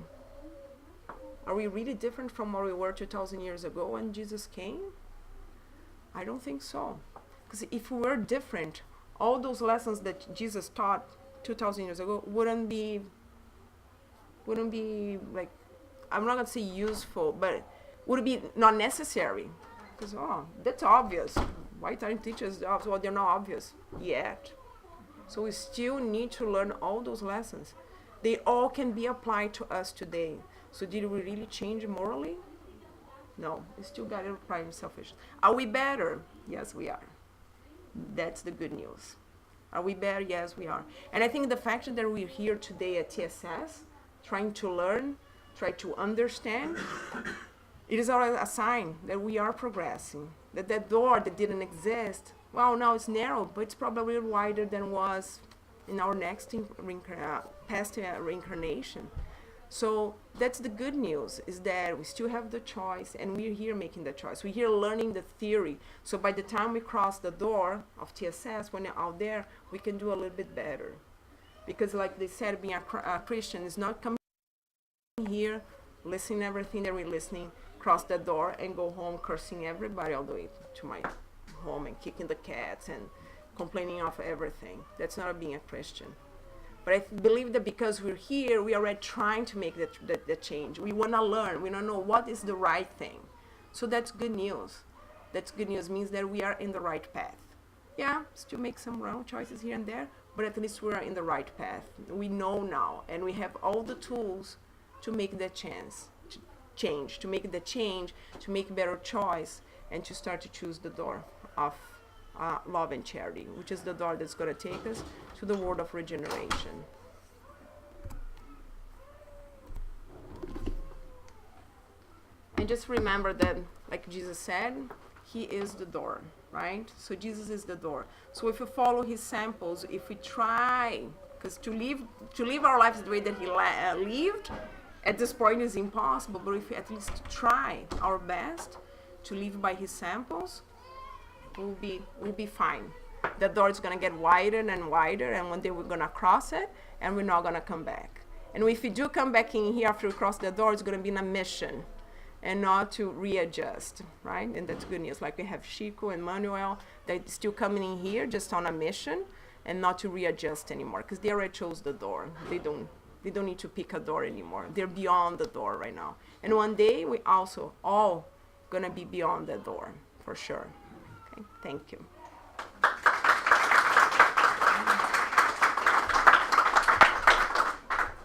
are we really different from where we were 2,000 years ago when Jesus came? I don't think so. Because if we were different, all those lessons that Jesus taught 2,000 years ago wouldn't be like, I'm not going to say useful, but would be not necessary. Because, that's obvious. Why aren't teachers obvious? Well, they're not obvious yet. So we still need to learn all those lessons. They all can be applied to us today. So did we really change morally? No. We still got to apply in selfish. Are we better? Yes, we are. That's the good news. Are we better? Yes, we are. And I think the fact that we're here today at TSS, trying to learn, try to understand, it is a sign that we are progressing, that that door that didn't exist, well, now it's narrow, but it's probably wider than was in our next past reincarnation. So that's the good news, is that we still have the choice, and we're here making the choice. We're here learning the theory. So by the time we cross the door of TSS, when you're out there, we can do a little bit better. Because like they said, being a Christian is not coming here, listening to everything that we're listening, cross the door and go home cursing everybody all the way to my home and kicking the cats and complaining of everything. That's not being a Christian. But I believe that because we're here, we are already trying to make the change. We want to learn. We don't know what is the right thing. So that's good news. That's good news. Means that we are in the right path. Yeah, still make some wrong choices here and there, but at least we are in the right path. We know now, and we have all the tools to make that change, to make the change, to make better choice, and to start to choose the door of love and charity, which is the door that's going to take us to the world of regeneration. And just remember that, like Jesus said, he is the door, right? So Jesus is the door. So if we follow his samples, if we try, because to live our lives the way that he lived, at this point is impossible, but if we at least try our best to live by his samples, we'll be fine. The door is going to get wider and wider, and one day we're going to cross it, and we're not going to come back. And if we do come back in here after we cross the door, it's going to be in a mission and not to readjust, right? And that's good news. Like we have Chico and Manuel, they're still coming in here just on a mission and not to readjust anymore, because they already chose the door. They don't They don't need to pick a door anymore. They're beyond the door right now. And one day we also all gonna be beyond the door, for sure. Okay, thank you.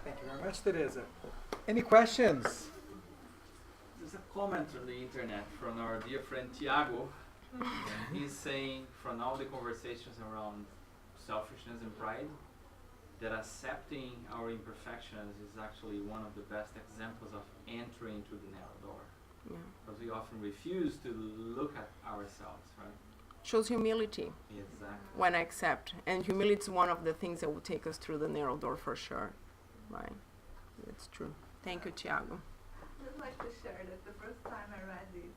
Thank you very much, Teresa. Any questions? There's a comment on the internet from our dear friend Tiago. He's saying, from all the conversations around selfishness and pride, that accepting our imperfections is actually one of the best examples of entering into the narrow door. Yeah. Because we often refuse to look at ourselves, right? Shows humility Exactly. when I accept. And humility is one of the things that will take us through the narrow door for sure. Right. That's true. Thank you, Tiago. I'd just like to share that the first time I read this,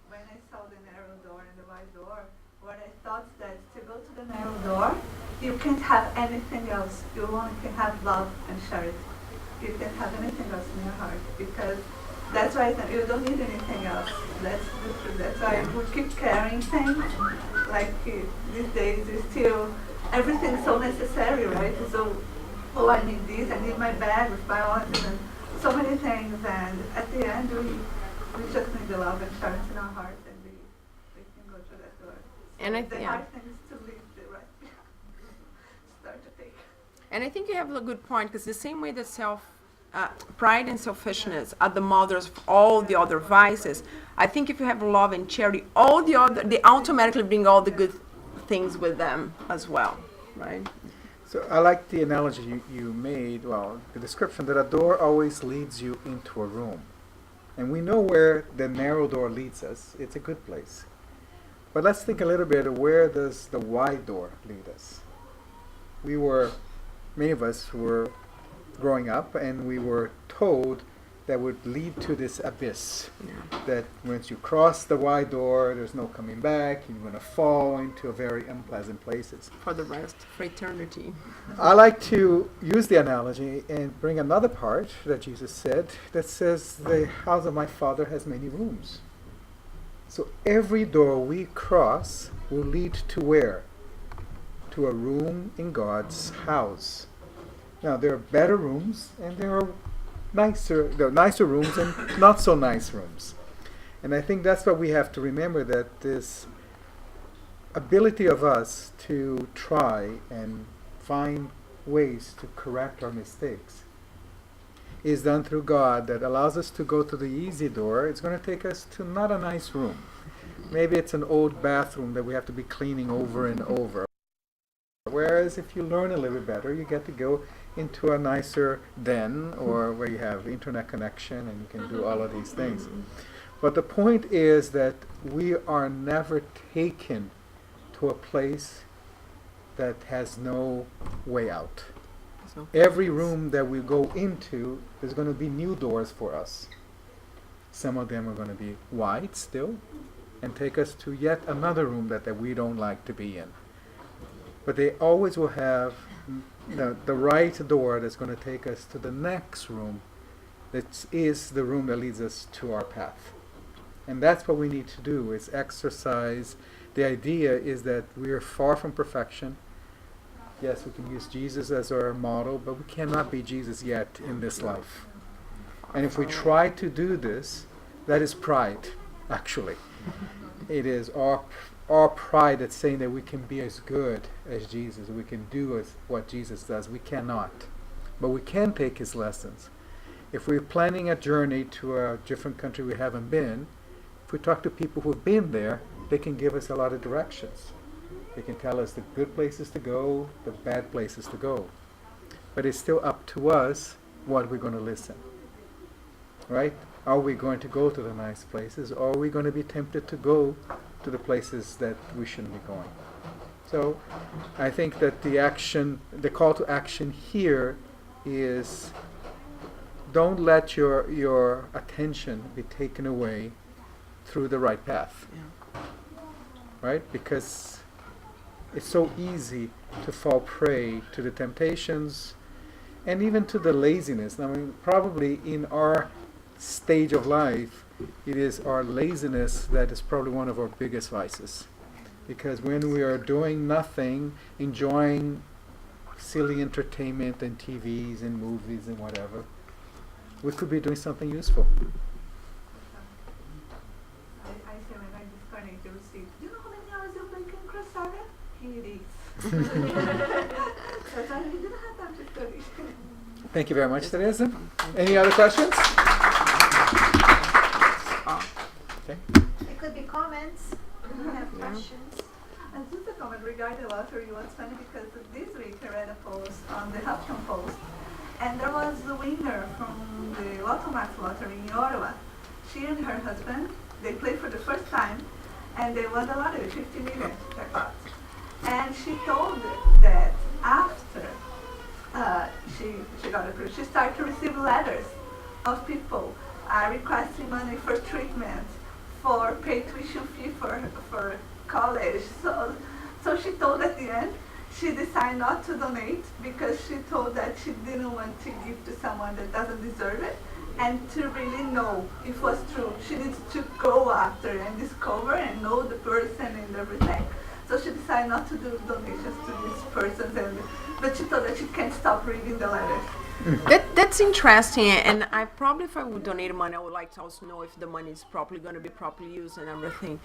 when I saw the narrow door and the wide door, what I thought that to go to the narrow door, you can't have anything else. You only can have love and charity. You can't have anything else in your heart, because that's why you don't need anything else. That's the truth. That's why we keep carrying things. Like these days, it's still everything's so necessary, right? So, oh, I need this. I need my bag with biology and so many things. And at the end, we just need the love and charity in our heart, and we can go through that door. And I The think, hard thing is to leave the right start to take. And I think you have a good point, because the same way that pride and selfishness are the mothers of all the other vices, I think if you have love and charity, they automatically bring all the good things with them as well, right? So I like the analogy you made, well, the description that a door always leads you into a room. And we know where the narrow door leads us. It's a good place. But let's think a little bit of where does the wide door lead us? Many of us were growing up, and we were told that would lead to this abyss. Yeah. That once you cross the wide door, there's no coming back. You're going to fall into very unpleasant places. For the rest, for eternity. I like to use the analogy and bring another part that Jesus said that says, the house of my Father has many rooms. So every door we cross will lead to where? To a room in God's house. Now, there are better rooms, and there are nicer rooms and not so nice rooms. And I think that's what we have to remember, that this ability of us to try and find ways to correct our mistakes is done through God, that allows us to go to the easy door. It's going to take us to not a nice room. Maybe it's an old bathroom that we have to be cleaning over and over. Whereas if you learn a little bit better, you get to go into a nicer den, or where you have internet connection and you can do all of these things. But the point is that we are never taken to a place that has no way out. So, Every room that we go into, there's going to be new doors for us. Some of them are going to be wide still and take us to yet another room that we don't like to be in. But they always will have the right door that's going to take us to the next room, that is the room that leads us to our path. And that's what we need to do, is exercise. The idea is that we are far from perfection. Yes, we can use Jesus as our model, but we cannot be Jesus yet in this life. And if we try to do this, that is pride, actually. It is our pride that's saying that we can be as good as Jesus, we can do as what Jesus does. We cannot. But we can take his lessons. If we're planning a journey to a different country we haven't been, if we talk to people who've been there, they can give us a lot of directions. They can tell us the good places to go, the bad places to go. But it's still up to us what we're going to listen. Right? Are we going to go to the nice places, or are we going to be tempted to go to the places that we shouldn't be going? So I think that the call to action here is, don't let your attention be taken away through the right path. Yeah. Right? Because it's so easy to fall prey to the temptations and even to the laziness. I mean, probably in our stage of life, it is our laziness that is probably one of our biggest vices. Because when we are doing nothing, enjoying silly entertainment and TVs and movies and whatever. We could be doing something useful. I say when I disconnect the receipt, do you know how many hours you play in Crossfire? Here it is. Because I didn't have time to study. Thank you very much, Teresa. Any other questions? Okay. It could be comments. We have questions. And just a comment regarding the lottery was funny because this week I read a post on the Huffington Post, and there was the winner from the Lotto Max lottery in Ottawa. She and her husband, they played for the first time, and they won the lottery, 50 million jackpot. And she told that after she got approved, she started to receive letters of people requesting money for treatment, for pay tuition fee for college. So she told at the end, she decided not to donate because she told that she didn't want to give to someone that doesn't deserve it. And to really know if it was true, she needs to go after and discover and know the person and everything. So she decided not to do donations to these persons, but she told that she can't stop reading the letters. That's interesting, and I probably, if I would donate money, I would like to also know if the money is properly going to be properly used and everything.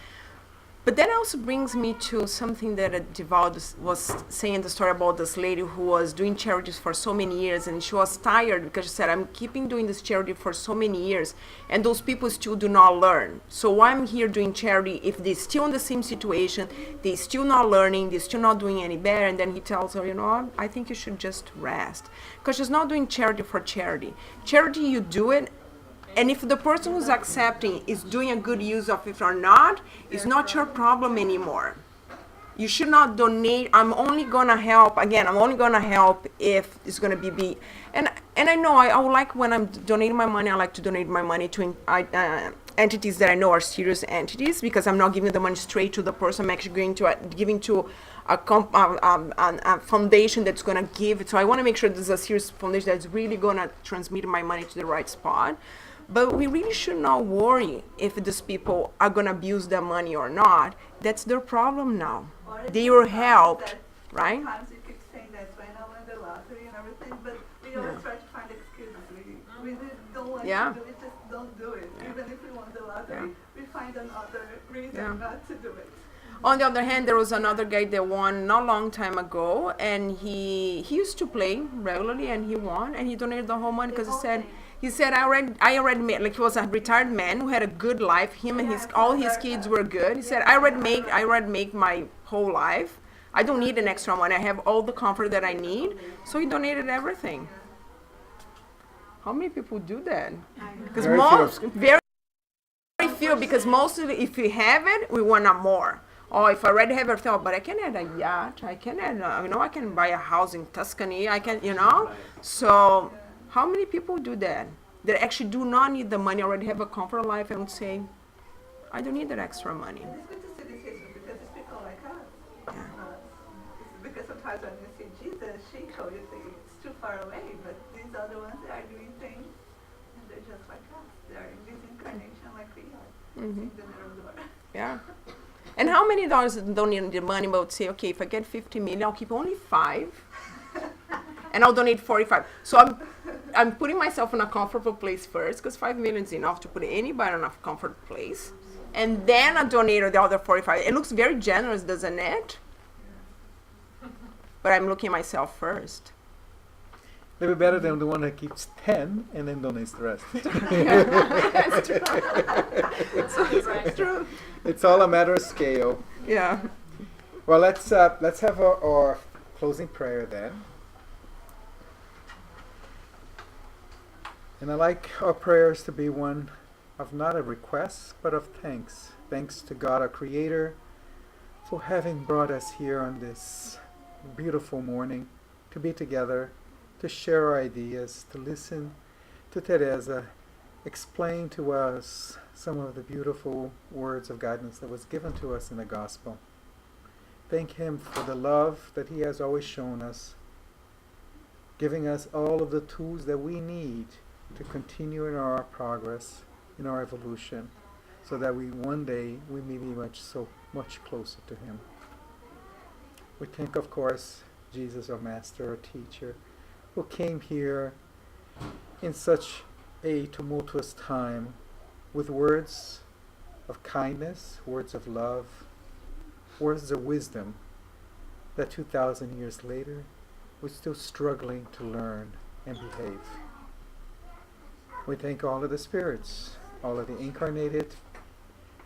But that also brings me to something that Divaldo was saying, the story about this lady who was doing charities for so many years, and she was tired because she said, I'm keeping doing this charity for so many years, and those people still do not learn. So why I'm here doing charity if they're still in the same situation, they're still not learning, they're still not doing any better? And then he tells her, you know what, I think you should just rest. Because she's not doing charity for charity. Charity, you do it, and if the person who's accepting is doing a good use of it or not, it's not your problem anymore. You should not donate. I'm only gonna help. Again, I'm only gonna help if it's gonna be. And I know I would like, when I'm donating my money, I like to donate my money to entities that I know are serious entities, because I'm not giving the money straight to the person. I'm actually going to giving to a foundation that's going to give it. So I want to make sure there's a serious foundation that's really going to transmit my money to the right spot. But we really should not worry if these people are going to abuse their money or not. That's their problem now. They were helped, right? Sometimes you keep saying that when I won the lottery and everything, but we always try to find excuses. We don't want to do it, just don't do it. Even if we won the lottery, we find another reason not to do it. On the other hand, there was another guy that won not long time ago, and he used to play regularly, and he won, and he donated the whole money because he said I already made, like, he was a retired man who had a good life. Him and all his kids were good. He said I already make my whole life. I don't need an extra money. I have all the comfort that I need. So he donated everything. How many people do that? Because very few. Because mostly, if we have it, we want more. Or if I already have it, but I can add a yacht. I can add, I can buy a house in Tuscany. I can, So how many people do that? That actually do not need the money, already have a comfort life, and say, I don't need that extra money. It's good to see this issue because it's people like us. Because sometimes when you see Jesus, Chico, you think it's too far away, but these are the ones that are doing things, and they're just like us. They're in this incarnation like we are. In the narrow door. Yeah. And how many dollars don't need the money, but say, okay, if I get 50 million, I'll keep only 5, and I'll donate 45. So I'm putting myself in a comfortable place first, because 5 million is enough to put anybody in a comfortable place, and then I donate the other 45. It looks very generous, doesn't it? But I'm looking at myself first. Maybe better than the one that keeps 10 and then donates the rest. That's true. It's true. It's all a matter of scale. Yeah. Well, let's have our closing prayer then. And I like our prayers to be one of not a request, but of thanks. Thanks to God, our Creator, for having brought us here on this beautiful morning to be together, to share our ideas, to listen to Teresa explain to us some of the beautiful words of guidance that was given to us in the Gospel. Thank Him for the love that He has always shown us, giving us all of the tools that we need to continue in our progress, in our evolution, so that one day we may be much closer to Him. We think, of course, Jesus, our master, our teacher, who came here in such a tumultuous time with words of kindness, words of love, words of wisdom that 2,000 years later we're still struggling to learn and behave. We thank all of the spirits, all of the incarnated,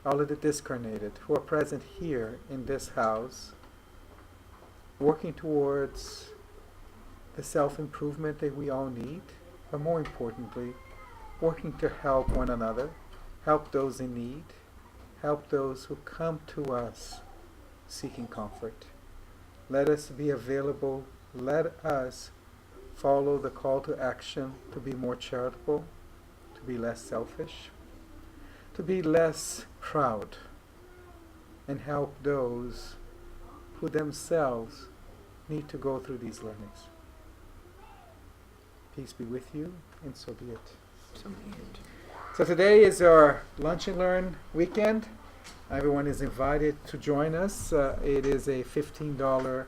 all of the discarnated who are present here in this house, working towards the self-improvement that we all need, but more importantly, working to help one another, help those in need, help those who come to us seeking comfort. Let us be available. Let us follow the call to action to be more charitable, to be less selfish, to be less proud, and help those who themselves need to go through these learnings. Peace be with you, and so be it. So today is our Lunch and Learn weekend. Everyone is invited to join us. It is a $15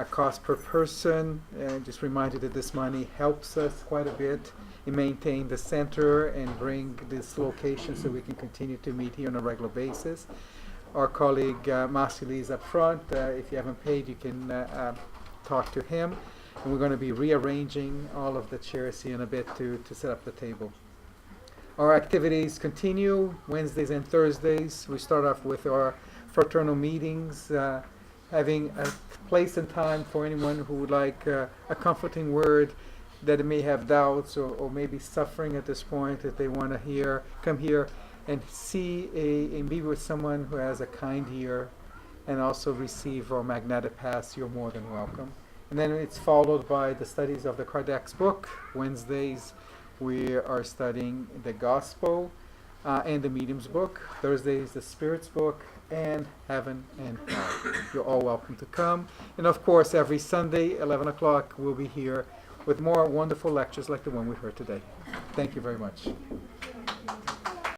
cost per person. Just remind you that this money helps us quite a bit in maintaining the center and bring this location so we can continue to meet here on a regular basis. Our colleague Marceli is up front. If you haven't paid, you can talk to him. And we're going to be rearranging all of the chairs here in a bit to set up the table. Our activities continue Wednesdays and Thursdays. We start off with our fraternal meetings, having a place and time for anyone who would like a comforting word, that may have doubts or maybe suffering at this point, if they want to come here and see and be with someone who has a kind ear, and also receive our magnetic pass. You're more than welcome. And then it's followed by the studies of the Kardec's book. Wednesdays we are studying the Gospel and the Medium's book. Thursdays the Spirit's book, and Heaven and Hell. You're all welcome to come. And of course, every Sunday, 11 o'clock, we'll be here with more wonderful lectures like the one we heard today. Thank you very much.